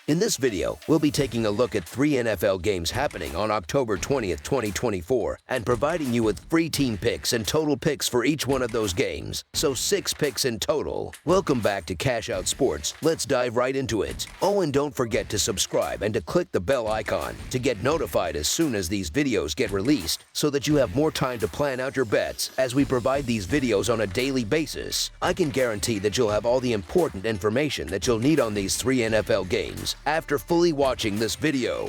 In this video, we'll be taking a look at 3 NFL games happening on October 20th, 2024, and providing you with free team picks and total picks for each one of those games, so 6 picks in total. Welcome back to Cash Out Sports. Let's dive right into it. Oh, and don't forget to subscribe and to click the bell icon to get notified as soon as these videos get released, so that you have more time to plan out your bets as we provide these videos on a daily basis. I can guarantee that you'll have all the important information that you'll need on these 3 NFL games after fully watching this video.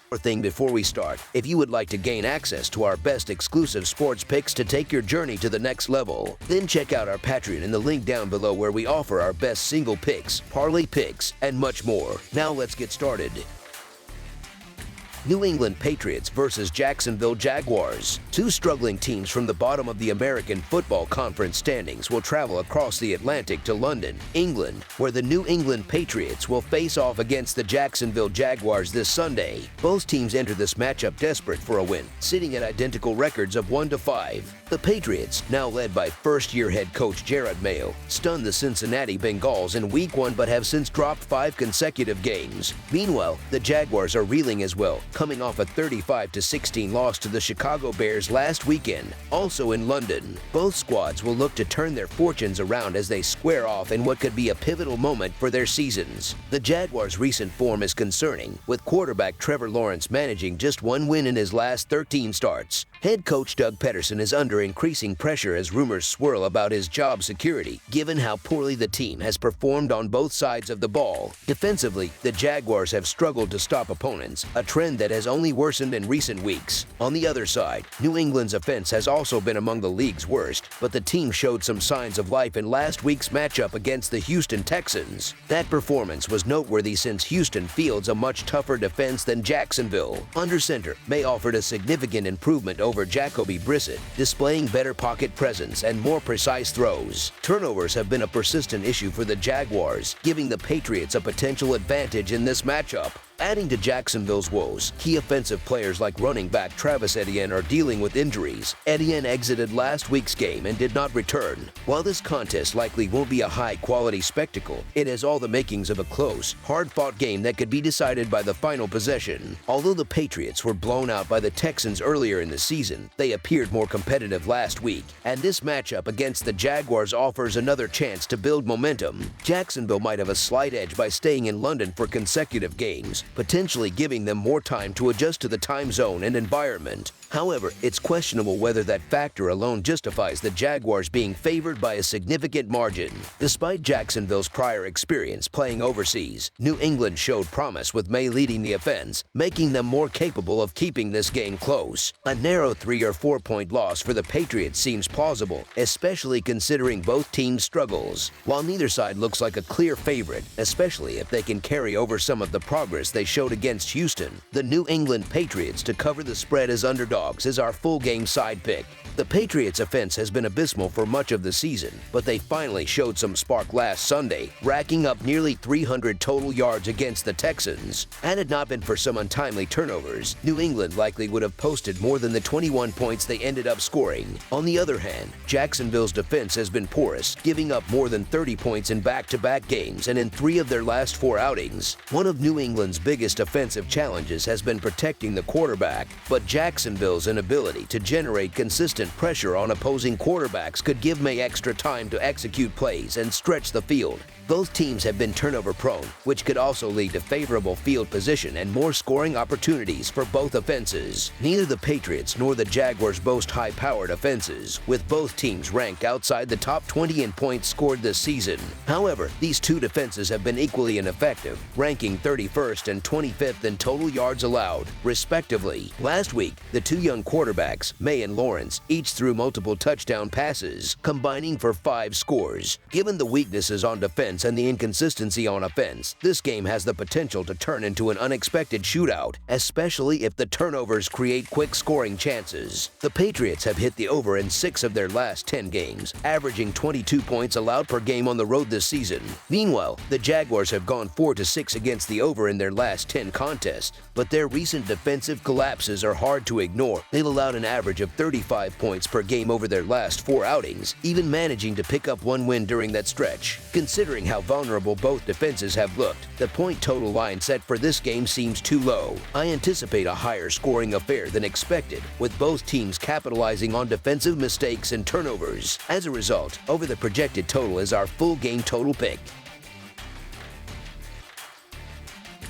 One thing before we start, if you would like to gain access to our best exclusive sports picks to take your journey to the next level, then check out our Patreon in the link down below where we offer our best single picks, parlay picks, and much more. Now let's get started. New England Patriots versus Jacksonville Jaguars. 2 struggling teams from the bottom of the American Football Conference standings will travel across the Atlantic to London, England, where the New England Patriots will face off against the Jacksonville Jaguars this Sunday. Both teams enter this matchup desperate for a win, sitting at identical records of 1-5. The Patriots, now led by first-year head coach Jerod Mayo, stunned the Cincinnati Bengals in Week 1 but have since dropped 5 consecutive games. Meanwhile, the Jaguars are reeling as well, coming off a 35-16 loss to the Chicago Bears last weekend, also in London. Both squads will look to turn their fortunes around as they square off in what could be a pivotal moment for their seasons. The Jaguars' recent form is concerning, with quarterback Trevor Lawrence managing just 1 win in his last 13 starts. Head coach Doug Peterson is under increasing pressure as rumors swirl about his job security, given how poorly the team has performed on both sides of the ball. Defensively, the Jaguars have struggled to stop opponents, a trend that has only worsened in recent weeks. On the other side, New England's offense has also been among the league's worst, but the team showed some signs of life in last week's matchup against the Houston Texans. That performance was noteworthy since Houston fields a much tougher defense than Jacksonville. Under center, May offered a significant improvement over Jacoby Brissett, displaying better pocket presence and more precise throws. Turnovers have been a persistent issue for the Jaguars, giving the Patriots a potential advantage in this matchup. Adding to Jacksonville's woes, key offensive players like running back Travis Etienne are dealing with injuries. Etienne exited last week's game and did not return. While this contest likely won't be a high-quality spectacle, it has all the makings of a close, hard-fought game that could be decided by the final possession. Although the Patriots were blown out by the Texans earlier in the season, they appeared more competitive last week, and this matchup against the Jaguars offers another chance to build momentum. Jacksonville might have a slight edge by staying in London for consecutive games, potentially giving them more time to adjust to the time zone and environment. However, it's questionable whether that factor alone justifies the Jaguars being favored by a significant margin. Despite Jacksonville's prior experience playing overseas, New England showed promise with May leading the offense, making them more capable of keeping this game close. A narrow 3 or 4 point loss for the Patriots seems plausible, especially considering both teams' struggles, while neither side looks like a clear favorite, especially if they can carry over some of the progress they showed against Houston. The New England Patriots to cover the spread as underdogs is our full game side pick. The Patriots' offense has been abysmal for much of the season, but they finally showed some spark last Sunday, racking up nearly 300 total yards against the Texans. Had it not been for some untimely turnovers, New England likely would have posted more than the 21 points they ended up scoring. On the other hand, Jacksonville's defense has been porous, giving up more than 30 points in back-to-back games and in 3 of their last 4 outings. One of New England's biggest offensive challenges has been protecting the quarterback, but Jacksonville's inability to generate consistent pressure on opposing quarterbacks could give May extra time to execute plays and stretch the field. Both teams have been turnover-prone, which could also lead to favorable field position and more scoring opportunities for both offenses. Neither the Patriots nor the Jaguars boast high-powered offenses, with both teams ranked outside the top 20 in points scored this season. However, these 2 defenses have been equally ineffective, ranking 31st and 25th in total yards allowed, respectively. Last week, the 2 young quarterbacks, May and Lawrence, each threw multiple touchdown passes, combining for 5 scores. Given the weaknesses on defense and the inconsistency on offense, this game has the potential to turn into an unexpected shootout, especially if the turnovers create quick scoring chances. The Patriots have hit the over in 6 of their last 10 games, averaging 22 points allowed per game on the road this season. Meanwhile, the Jaguars have gone 4-6 against the over in their last 10 contests, but their recent defensive collapses are hard to ignore. They've allowed an average of 35 points per game over their last 4 outings, even managing to pick up one win during that stretch. Considering how vulnerable both defenses have looked, the point total line set for this game seems too low. I anticipate a higher scoring affair than expected, with both teams capitalizing on defensive mistakes and turnovers. As a result, over the projected total is our full game total pick.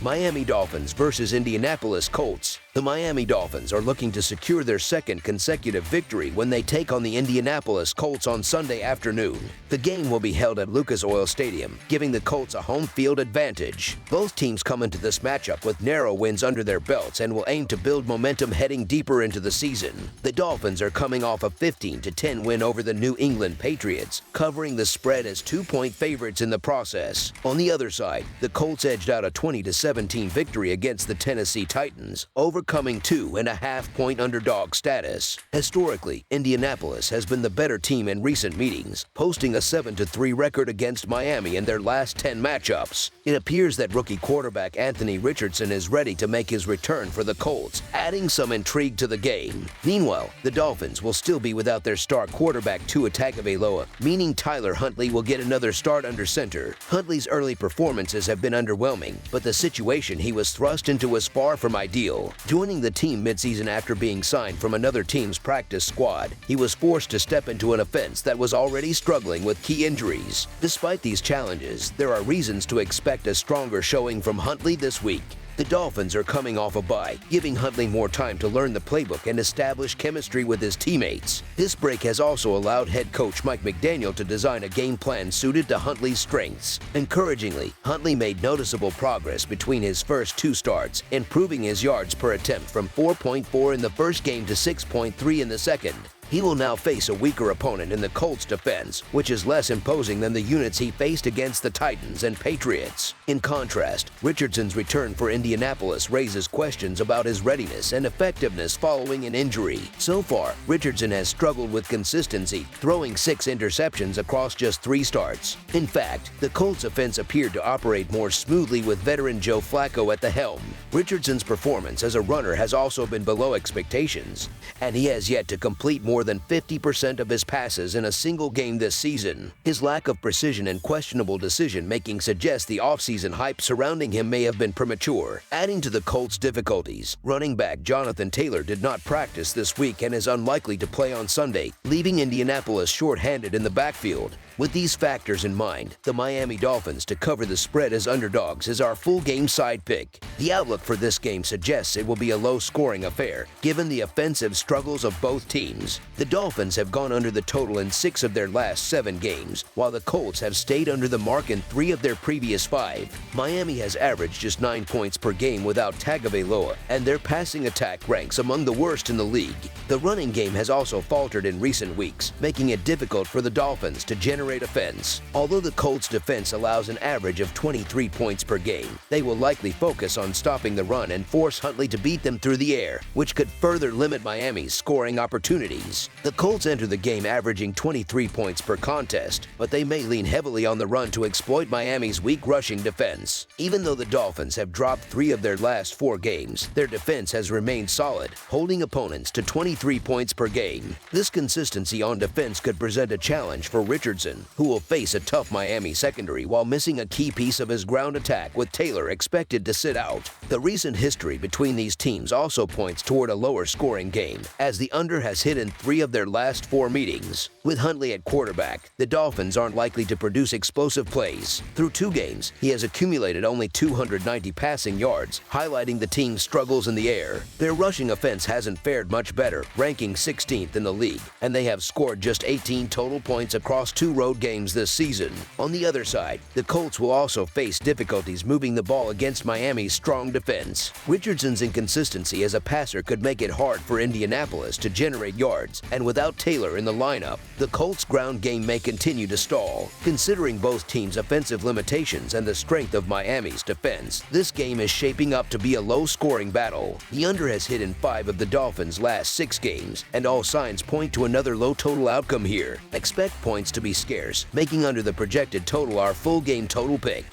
Miami Dolphins versus Indianapolis Colts. The Miami Dolphins are looking to secure their second consecutive victory when they take on the Indianapolis Colts on Sunday afternoon. The game will be held at Lucas Oil Stadium, giving the Colts a home field advantage. Both teams come into this matchup with narrow wins under their belts and will aim to build momentum heading deeper into the season. The Dolphins are coming off a 15-10 win over the New England Patriots, covering the spread as 2-point favorites in the process. On the other side, the Colts edged out a 20-17 victory against the Tennessee Titans, overcoming 2.5-point underdog status. Historically, Indianapolis has been the better team in recent meetings, posting a 7-3 record against Miami in their last 10 matchups. It appears that rookie quarterback Anthony Richardson is ready to make his return for the Colts, adding some intrigue to the game. Meanwhile, the Dolphins will still be without their star quarterback Tua Tagovailoa, meaning Tyler Huntley will get another start under center. Huntley's early performances have been underwhelming, but the situation he was thrust into was far from ideal. Joining the team midseason after being signed from another team's practice squad, he was forced to step into an offense that was already struggling with key injuries. Despite these challenges, there are reasons to expect a stronger showing from Huntley this week. The Dolphins are coming off a bye, giving Huntley more time to learn the playbook and establish chemistry with his teammates. This break has also allowed head coach Mike McDaniel to design a game plan suited to Huntley's strengths. Encouragingly, Huntley made noticeable progress between his first 2 starts, improving his yards per attempt from 4.4 in the first game to 6.3 in the second. He will now face a weaker opponent in the Colts defense, which is less imposing than the units he faced against the Titans and Patriots. In contrast, Richardson's return for Indianapolis raises questions about his readiness and effectiveness following an injury. So far, Richardson has struggled with consistency, throwing 6 interceptions across just 3 starts. In fact, the Colts offense appeared to operate more smoothly with veteran Joe Flacco at the helm. Richardson's performance as a runner has also been below expectations, and he has yet to complete more than 50% of his passes in a single game this season. His lack of precision and questionable decision-making suggests the offseason hype surrounding him may have been premature. Adding to the Colts' difficulties, running back Jonathan Taylor did not practice this week and is unlikely to play on Sunday, leaving Indianapolis short-handed in the backfield. With these factors in mind, the Miami Dolphins to cover the spread as underdogs is our full game side pick. The outlook for this game suggests it will be a low-scoring affair, given the offensive struggles of both teams. The Dolphins have gone under the total in 6 of their last 7 games, while the Colts have stayed under the mark in 3 of their previous 5. Miami has averaged just 9 points per game without Tagovailoa, and their passing attack ranks among the worst in the league. The running game has also faltered in recent weeks, making it difficult for the Dolphins to generate offense. Although the Colts defense allows an average of 23 points per game, they will likely focus on stopping the run and force Huntley to beat them through the air, which could further limit Miami's scoring opportunities. The Colts enter the game averaging 23 points per contest, but they may lean heavily on the run to exploit Miami's weak rushing defense. Even though the Dolphins have dropped 3 of their last 4 games, their defense has remained solid, holding opponents to 23 points per game. This consistency on defense could present a challenge for Richardson, who will face a tough Miami secondary while missing a key piece of his ground attack with Taylor expected to sit out. The recent history between these teams also points toward a lower scoring game, as the under has hit in 3 of their last 4 meetings. With Huntley at quarterback, the Dolphins aren't likely to produce explosive plays. Through 2 games, he has accumulated only 290 passing yards, highlighting the team's struggles in the air. Their rushing offense hasn't fared much better, ranking 16th in the league, and they have scored just 18 total points across 2 road games this season. On the other side, the Colts will also face difficulties moving the ball against Miami's strong defense. Richardson's inconsistency as a passer could make it hard for Indianapolis to generate yards, and without Taylor in the lineup, the Colts' ground game may continue to stall. Considering both teams' offensive limitations and the strength of Miami's defense, this game is shaping up to be a low-scoring battle. The under has hit in 5 of the Dolphins' last 6 games, and all signs point to another low-total outcome here. Expect points to be scarce, making under the projected total our full game total pick.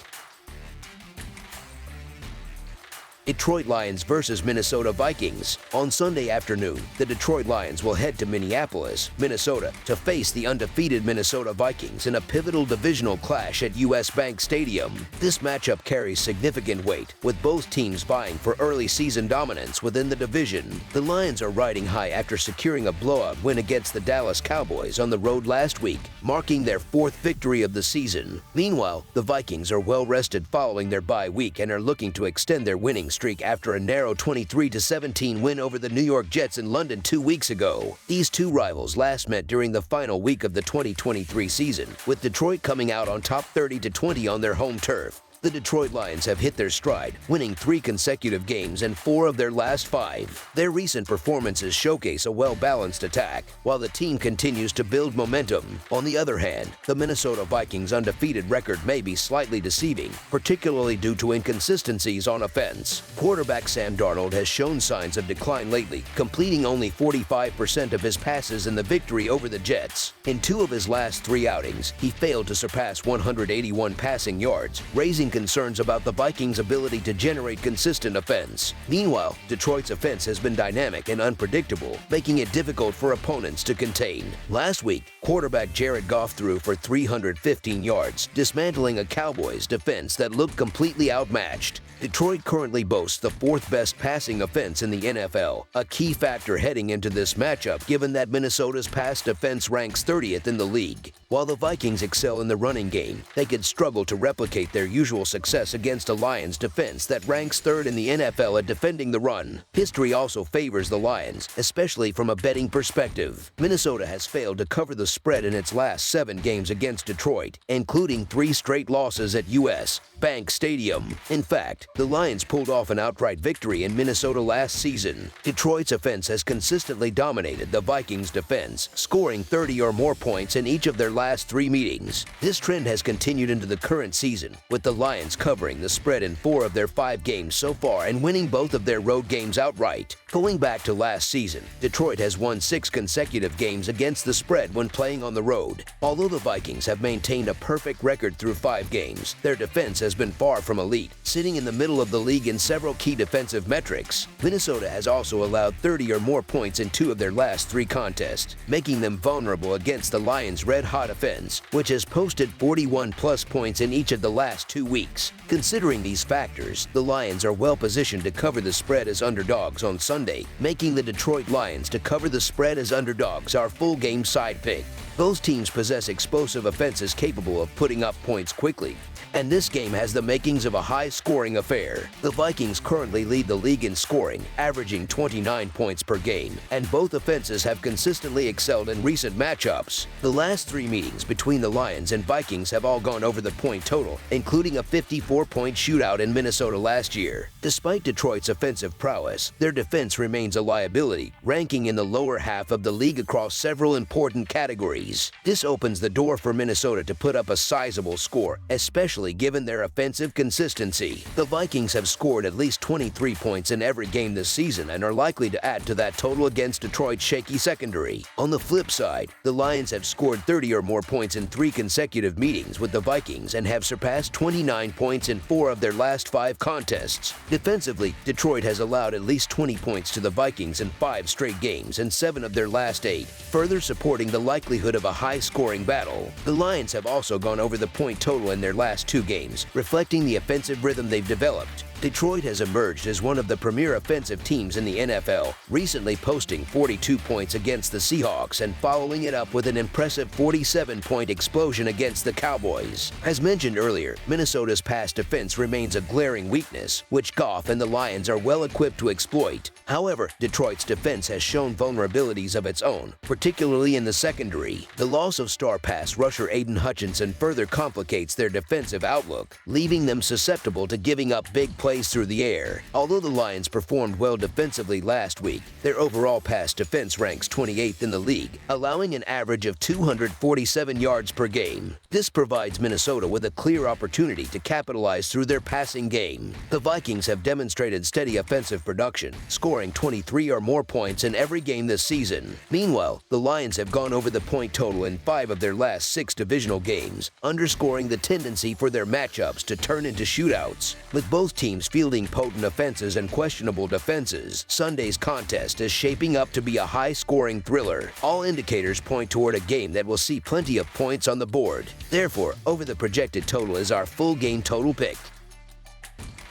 Detroit Lions versus Minnesota Vikings. On Sunday afternoon, the Detroit Lions will head to Minneapolis, Minnesota, to face the undefeated Minnesota Vikings in a pivotal divisional clash at US Bank Stadium. This matchup carries significant weight, with both teams vying for early season dominance within the division. The Lions are riding high after securing a blowout win against the Dallas Cowboys on the road last week, marking their fourth victory of the season. Meanwhile, the Vikings are well rested following their bye week and are looking to extend their winning streak after a narrow 23-17 win over the New York Jets in London 2 weeks ago. These two rivals last met during the final week of the 2023 season, with Detroit coming out on top 30-20 on their home turf. The Detroit Lions have hit their stride, winning 3 consecutive games and 4 of their last 5. Their recent performances showcase a well-balanced attack, while the team continues to build momentum. On the other hand, the Minnesota Vikings' undefeated record may be slightly deceiving, particularly due to inconsistencies on offense. Quarterback Sam Darnold has shown signs of decline lately, completing only 45% of his passes in the victory over the Jets. In 2 of his last 3 outings, he failed to surpass 181 passing yards, raising concerns about the Vikings' ability to generate consistent offense. Meanwhile, Detroit's offense has been dynamic and unpredictable, making it difficult for opponents to contain. Last week, quarterback Jared Goff threw for 315 yards, dismantling a Cowboys defense that looked completely outmatched. Detroit currently boasts the 4th best passing offense in the NFL, a key factor heading into this matchup given that Minnesota's pass defense ranks 30th in the league. While the Vikings excel in the running game, they could struggle to replicate their usual success against a Lions defense that ranks 3rd in the NFL at defending the run. History also favors the Lions, especially from a betting perspective. Minnesota has failed to cover the spread in its last 7 games against Detroit, including 3 straight losses at US Bank Stadium. In fact, the Lions pulled off an outright victory in Minnesota last season. Detroit's offense has consistently dominated the Vikings' defense, scoring 30 or more points in each of their last 3 meetings. This trend has continued into the current season, with the Lions covering the spread in 4 of their 5 games so far and winning both of their road games outright. Going back to last season, Detroit has won 6 consecutive games against the spread when playing on the road. Although the Vikings have maintained a perfect record through 5 games, their defense has been far from elite, sitting in the middle of the league in several key defensive metrics. Minnesota has also allowed 30 or more points in 2 of their last 3 contests, making them vulnerable against the Lions' red-hot offense, which has posted 41-plus points in each of the last 2 weeks. Considering these factors, the Lions are well positioned to cover the spread as underdogs on Sunday, making the Detroit Lions to cover the spread as underdogs our full game side pick. Both teams possess explosive offenses capable of putting up points quickly, and this game has the makings of a high-scoring affair. The Vikings currently lead the league in scoring, averaging 29 points per game, and both offenses have consistently excelled in recent matchups. The last 3 meetings between the Lions and Vikings have all gone over the point total, including a 54-point shootout in Minnesota last year. Despite Detroit's offensive prowess, their defense remains a liability, ranking in the lower half of the league across several important categories. This opens the door for Minnesota to put up a sizable score, especially given their offensive consistency. The Vikings have scored at least 23 points in every game this season and are likely to add to that total against Detroit's shaky secondary. On the flip side, the Lions have scored 30 or more points in 3 consecutive meetings with the Vikings and have surpassed 29 points in 4 of their last 5 contests. Defensively, Detroit has allowed at least 20 points to the Vikings in 5 straight games and 7 of their last 8, further supporting the likelihood of a high-scoring battle. The Lions have also gone over the point total in their last 2 games, reflecting the offensive rhythm they've developed. Detroit has emerged as one of the premier offensive teams in the NFL, recently posting 42 points against the Seahawks and following it up with an impressive 47-point explosion against the Cowboys. As mentioned earlier, Minnesota's pass defense remains a glaring weakness, which Goff and the Lions are well equipped to exploit. However, Detroit's defense has shown vulnerabilities of its own, particularly in the secondary. The loss of star pass rusher Aiden Hutchinson further complicates their defensive outlook, leaving them susceptible to giving up big plays through the air. Although the Lions performed well defensively last week, their overall pass defense ranks 28th in the league, allowing an average of 247 yards per game. This provides Minnesota with a clear opportunity to capitalize through their passing game. The Vikings have demonstrated steady offensive production, scoring 23 or more points in every game this season. Meanwhile, the Lions have gone over the point total in 5 of their last 6 divisional games, underscoring the tendency for their matchups to turn into shootouts. With both teams teams fielding potent offenses and questionable defenses, Sunday's contest is shaping up to be a high-scoring thriller. All indicators point toward a game that will see plenty of points on the board. Therefore, over the projected total is our full game total pick.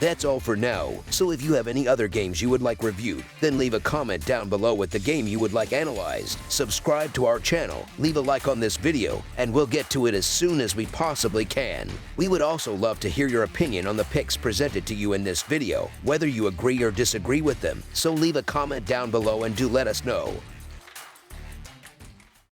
That's all for now, so if you have any other games you would like reviewed, then leave a comment down below with the game you would like analyzed. Subscribe to our channel, leave a like on this video, and we'll get to it as soon as we possibly can. We would also love to hear your opinion on the picks presented to you in this video, whether you agree or disagree with them, so leave a comment down below and do let us know.